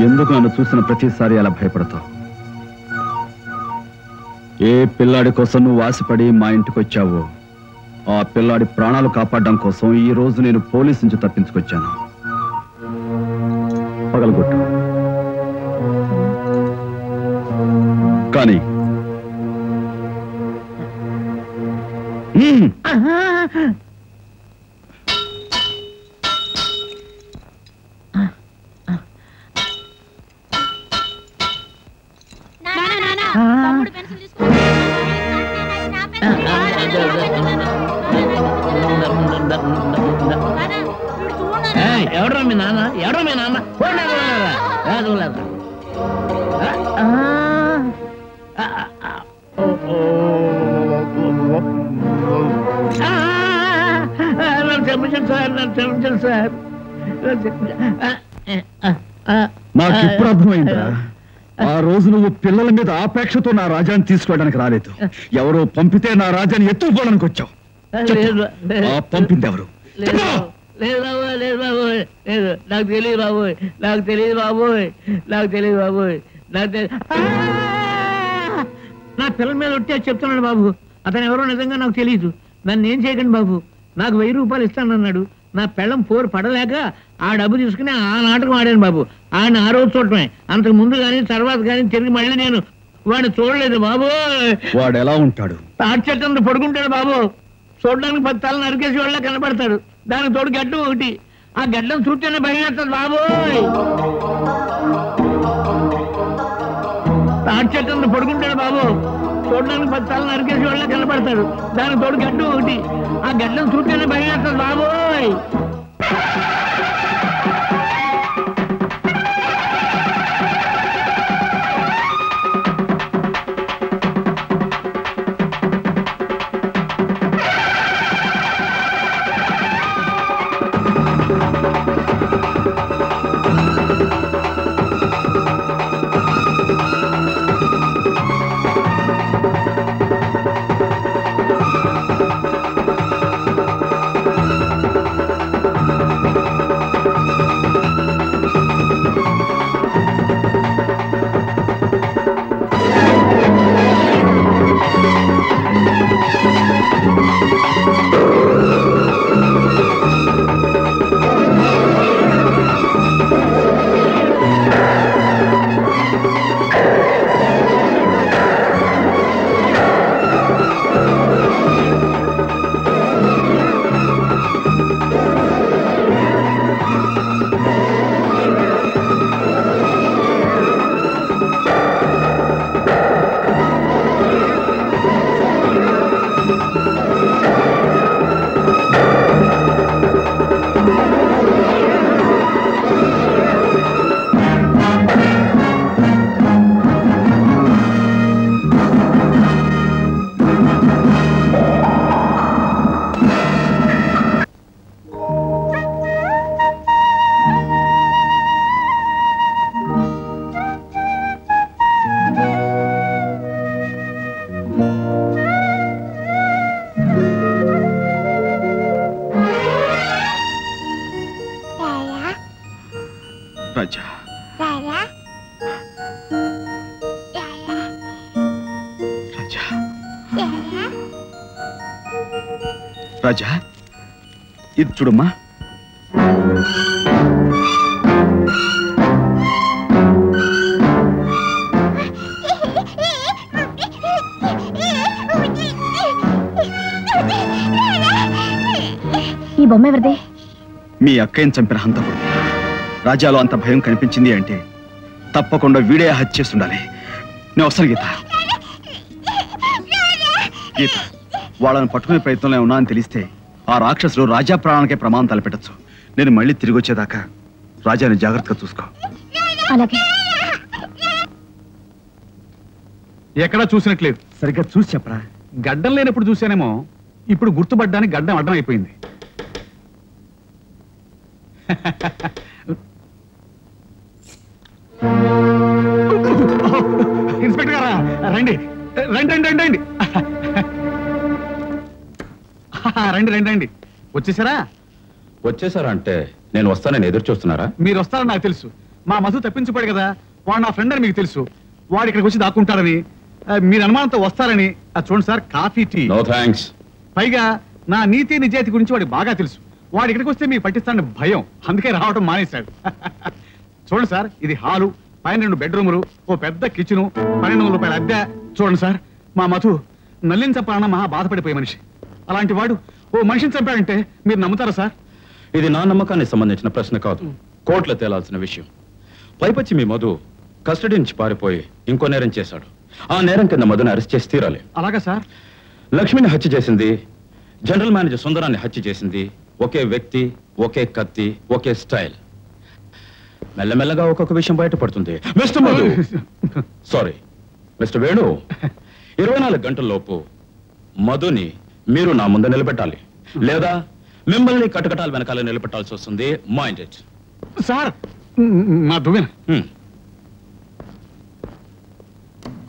ఎందుకు నన్ను చూసిన ప్రతిసారి అలా భయపడతావు? ఏ పిల్లాడి కోసం నువ్వు ఆశపడి మా ఇంటికి వచ్చావో ఆ పిల్లాడి ప్రాణాలు కాపాడడం కోసం ఈ రోజు నేను పోలీసు నుంచి తప్పించుకొచ్చాను. పగలగొట్టు. కానీ ఎవడరా మీ నాన్న? ఎవడరా మీ నాన్న? నాకు ఇప్పుడు అర్థమైందా? ఆ రోజు నువ్వు పిల్లల మీద ఆపేక్షతో నా రాజాన్ని తీసుకోవడానికి రాలేదు. ఎవరో పంపితే నా రాజాన్ని ఎత్తుకుపోవడానికి వచ్చావు. పంపింది ఎవరు? లేదు బాబోయ్, లేదు బాబోయ్, లేదు. నాకు తెలియదు బాబోయ్, నాకు తెలియదు బాబోయ్, నాకు తెలియదు బాబోయ్, నాకు తెలియదు. నా పిల్లల మీద ఒట్టే చెప్తున్నాడు బాబు. అతను ఎవరో నిజంగా నాకు తెలియదు. నన్ను ఏం చేయకండి బాబు. నాకు 1000 రూపాయలు ఇస్తానన్నాడు. నా పెళ్ళం పోరు పడలేక ఆ డబ్బు తీసుకుని ఆ నాటకం ఆడాను బాబు. ఆయన ఆ రోజు చూడటమే, అంతకు ముందు కానీ తర్వాత కానీ తిరిగి మళ్ళీ నేను వాడిని చూడలేదు బాబు. వాడు ఎలా ఉంటాడు? తాటి చెట్టు పడుకుంటాడు బాబు. చూడడానికి 10 తల నరికేసి వాళ్ళ కనబడతాడు. దానికి తోడు గడ్డం ఒకటి. ఆ గడ్డం చూస్తేనే భయం వేస్తుంది బాబోయ్. తాటి చెట్టు పడుకుంటాడు బాబు. చూడడానికి 10 తల నరికేసి వాళ్ళ కనబడతాడు. దానికి తోడు గడ్డం ఒకటి. ఆ గడ్డం చూస్తేనే భయం వేస్తుంది బాబోయ్. రాజా, రాజా, రాజా, ఇది చూడమ్మా. ఈ బొమ్మ ఎవరిది? మీ అక్కయ్యని చంపిన హంతకుడు. రాజాలో అంత భయం కనిపించింది అంటే తప్పకుండా వీడే హత్య చేస్తుండాలి. నేను వస్తాను గీత. గీత, వాళ్ళని పట్టుకునే ప్రయత్నంలో ఉన్నా అని తెలిస్తే ఆ రాక్షసులు రాజా ప్రాణానికే ప్రమాదం తలపెట్టచ్చు. నేను మళ్ళీ తిరిగి వచ్చేదాకా రాజాని జాగ్రత్తగా చూసుకో. అలాగే. ఎక్కడా చూసినట్లేదు. సరిగ్గా చూసి చెప్పరా. గడ్డం లేనప్పుడు చూశానేమో, ఇప్పుడు గుర్తుపడ్డానికి గడ్డం అడ్డం అయిపోయింది. ఇన్స్పెక్టర్ గారా, రండి రండి రండి రండి రండి రండి రండి రండి. వచ్చేసారా? వచ్చేసారా అంటే నేను వస్తానని ఎదురు చూస్తున్నారా? మీరు వస్తారని నాకు తెలుసు. మా మధు తప్పించుకోడు కదా, వాడు నా ఫ్రెండ్ అని మీకు తెలుసు. వాడు ఇక్కడికి వచ్చి దాక్కుంటారని, మీరు అనుమానంతో వస్తారని. చూడండి sir, coffee tea. No thanks. పైగా నా నీతి నిజాయితీ గురించి వాడికి బాగా తెలుసు. వాడు ఇక్కడికి వస్తే మీకు పట్టిస్తానని భయం, అందుకే రావడం మానేశాడు. చూడండి సార్, ఇది హాలు, పైన 2 బెడ్రూములు, ఓ పెద్ద కిచెను, 1200 రూపాయల అద్దె. చూడండి సార్, మా మధు నల్లిని చంపాలన్న మహా బాధపడిపోయే మనిషి. అలాంటి వాడు ఓ మనిషిని చంపాడంటే మీరు నమ్ముతారా సార్? ఇది నా నమ్మకానికి సంబంధించిన ప్రశ్న కాదు, కోర్టులో తేలాల్సిన విషయం. పైపచ్చి మీ మధు కస్టడీ నుంచి పారిపోయి ఇంకో నేరం చేశాడు. ఆ నేరం కింద మధుని అరెస్ట్ చేసి తీరాలి. అలాగా సార్? లక్ష్మిని హత్య చేసింది, జనరల్ మేనేజర్ సుందరాన్ని హత్య చేసింది ఒకే వ్యక్తి, ఒకే కత్తి, ఒకే స్టైల్. మెల్లమెల్లగా ఒక్కొక్క విషయం బయటపడుతుంది. Mister Madhu, sorry mister Venu, 24 గంటల్లోపు మధుని మీరు నా ముందు నిలబెట్టాలి, లేదా మిమ్మల్ని కటకటాల వెనకాల నిలబెట్టాల్సి వస్తుంది. Mind it. సార్, మా దువ్వెన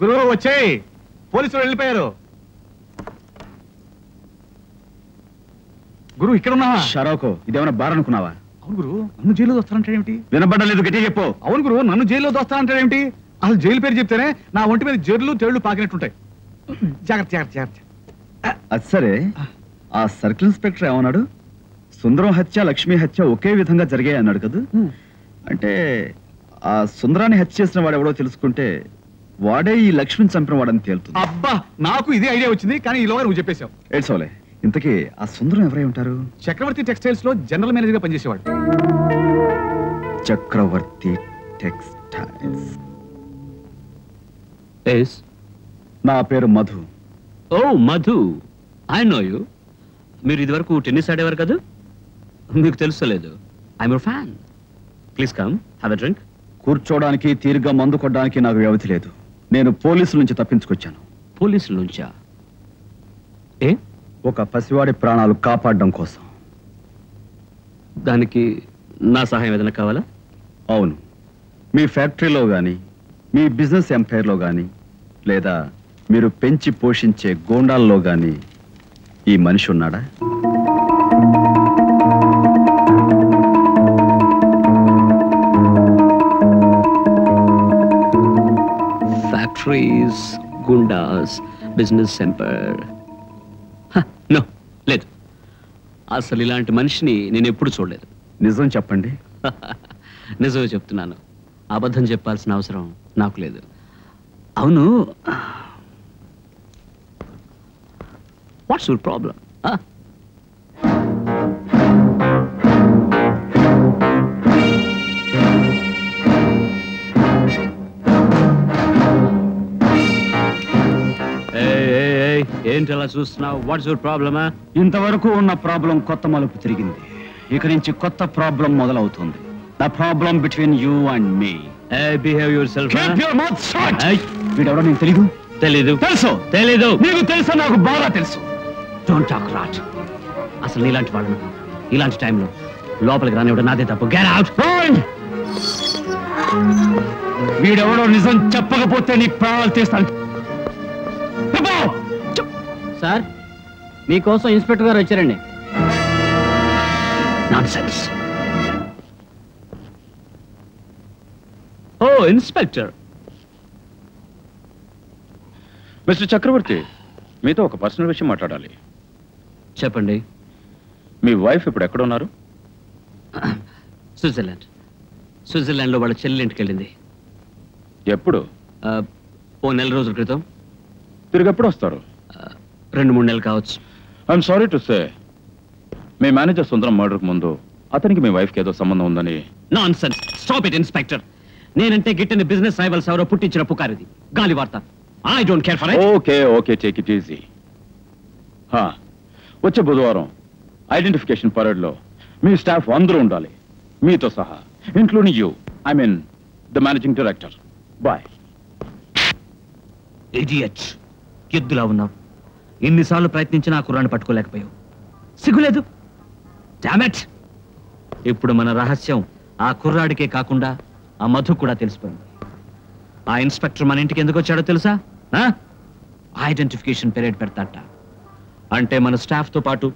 గురువు వచ్చేయ్, పోలీసులు వెళ్ళిపోయారు. గురువు ఇక్కడ ఉన్నావా? షరాకో, ఇదేమైనా బార్ అనుకున్నావా? అవును గురువు, నన్ను జైల్లో దోస్తానంటాడేమిటి? వినబడలేదు, గట్టిగా చెప్పు. అవును గురువు, నన్ను జైల్లో దోస్తానంటాడేమిటి? అసలు జైలు పేరు చెప్తేనే నా ఒంటి మీద జర్లు తేళ్లు పాకినట్టుంటాయి. జాగ్రత్త జాగ్రత్త జాగ్రత్త. అది సరే, ఆ సర్కిల్ ఇన్స్పెక్టర్ ఏమన్నాడు? సుందరం హత్య, లక్ష్మి హత్య ఒకే విధంగా జరిగాయి అన్నాడు కదా. అంటే ఆ సుందరాన్ని హత్య చేసిన వాడు ఎవడో తెలుసుకుంటే వాడే ఈ లక్ష్మిని చంపిన వాడని తేలుతుంది. అబ్బా, నాకు ఇదే ఐడియా వచ్చింది, కానీ ఈలోగా నువ్వు చెప్పేశావు. ఏడ్సోలే. ఇంతకీ ఆ సుందరం ఎవరై ఉంటారు? చక్రవర్తి టెక్స్టైల్స్ లో జనరల్ మేనేజర్ గా పనిచేసేవాడు. చక్రవర్తి టెక్స్టైల్స్. నా పేరు Madhu. Oh Madhu, I know you. మీరు ఇదివరకు టెన్నిస్ ఆడేవారు కదా, మీకు తెలుసలేదు. I'm your fan. Please come, have a drink. కూర్చోడానికి, తీరుగా మందు కొట్టడానికి నాకు వ్యవధి లేదు. నేను పోలీసుల నుంచి తప్పించుకొచ్చాను. పోలీసుల నుంచా? ఏ? ఒక పసివాడి ప్రాణాలు కాపాడడం కోసం. దానికి నా సహాయం ఏదైనా కావాలా? అవును. మీ ఫ్యాక్టరీలో గాని, మీ బిజినెస్ ఎంపైర్లో గాని, లేదా మీరు పెంచి పోషించే గోండాల్లో గాని ఈ మనిషి ఉన్నాడా? Factories, goondas, business empire. No, లేదు. అసలు ఇలాంటి మనిషిని నేను ఎప్పుడు చూడలేదు. నిజం చెప్పండి. నిజమే చెప్తున్నాను, అబద్ధం చెప్పాల్సిన అవసరం నాకు లేదు. అవును, వాట్స్ యువర్ ప్రాబ్లం? ఏంటి అలా చూస్తున్నావు? వాట్స్ యువర్ ప్రాబ్లమా? ఇంతవరకు ఉన్న ప్రాబ్లం కొత్త మలుపు తిరిగింది. ఇక నుంచి కొత్త ప్రాబ్లం మొదలవుతుంది. The problem between you and me. Behave your self. వీడెవడో నీకు తెలీదు? తెలీదు. తెలీదు. నీకు తెలుసు, నాకు బాగా తెలుసు. Don't talk rot. అసలు నీలాంటి వాళ్ళను ఇలాంటి టైంలో లోపలికి రానివ్వడం నాదే తప్పు. Get out. వీడెవడో నిజం చెప్పకపోతే నీ ప్రాణాలు తీస్తాను. సార్, మీకోసం ఇన్స్పెక్టర్ గారు వచ్చారండి. నాన్సెన్స్. ఓ ఇన్స్పెక్టర్. మిస్టర్ చక్రవర్తి, మీతో ఒక పర్సనల్ విషయం మాట్లాడాలి. చెప్పండి. మీ వైఫ్ ఇప్పుడు ఎక్కడ ఉన్నారు? స్విట్జర్లాండ్. స్విట్జర్లాండ్లో వాళ్ళ చెల్లి ఇంటికి వెళ్ళింది. ఎప్పుడు? ఓ 4 రోజుల క్రితం. తిరిగి ఎప్పుడు వస్తారు? 2-3 నెలలు కావచ్చు. ఐఎమ్ సారీ టు సే, మీ మేనేజర్ సుందరం మర్డర్కి ముందు అతనికి మీ వైఫ్కి ఏదో సంబంధం ఉందని. నాన్సెన్స్. Stop it inspector. నేనంటే గిట్టని బిజినెస్ రైవల్స్ ఎవరో పుట్టించిన పుకారిది, గాలి వార్త. I don't care for it. Okay okay, take it easy. వచ్చే బుధవారం ఐడెంటిఫికేషన్ పరేడ్లో మీ స్టాఫ్ అందరూ ఉండాలి, మీతో సహా, including you. I mean the managing director. Boy. Idiot. ఎద్దులా ఉన్నావు. ఎన్నిసార్లు ప్రయత్నించినా ఆ కుర్రాన్ని పట్టుకోలేకపోయావు. సిగ్గులేదు? Damn it. ఇప్పుడు మన రహస్యం ఆ కుర్రాడికే కాకుండా ఆ మధు కూడా తెలిసిపోయింది. ఆ ఇన్స్పెక్టర్ మన ఇంటికి ఎందుకు వచ్చాడో తెలుసా? ఐడెంటిఫికేషన్ పీరియడ్ పెడతాట. అంటే మన స్టాఫ్ తో పాటు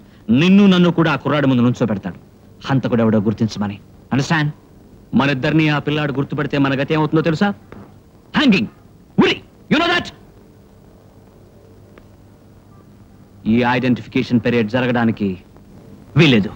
నిన్ను నన్ను కూడా ఆ కుర్రాడి ముందు నుంచో పెడతాడు. హంతకుడెవడో గుర్తించమని. అండర్స్టాండ్? మనిద్దరిని ఆ పిల్లాడు గుర్తుపడితే మన గతి ఏమవుతుందో తెలుసా? Hanging, Uri. You know that? ఈ ఐడెంటిఫికేషన్ పీరియడ్ జరగడానికి వీలేదు.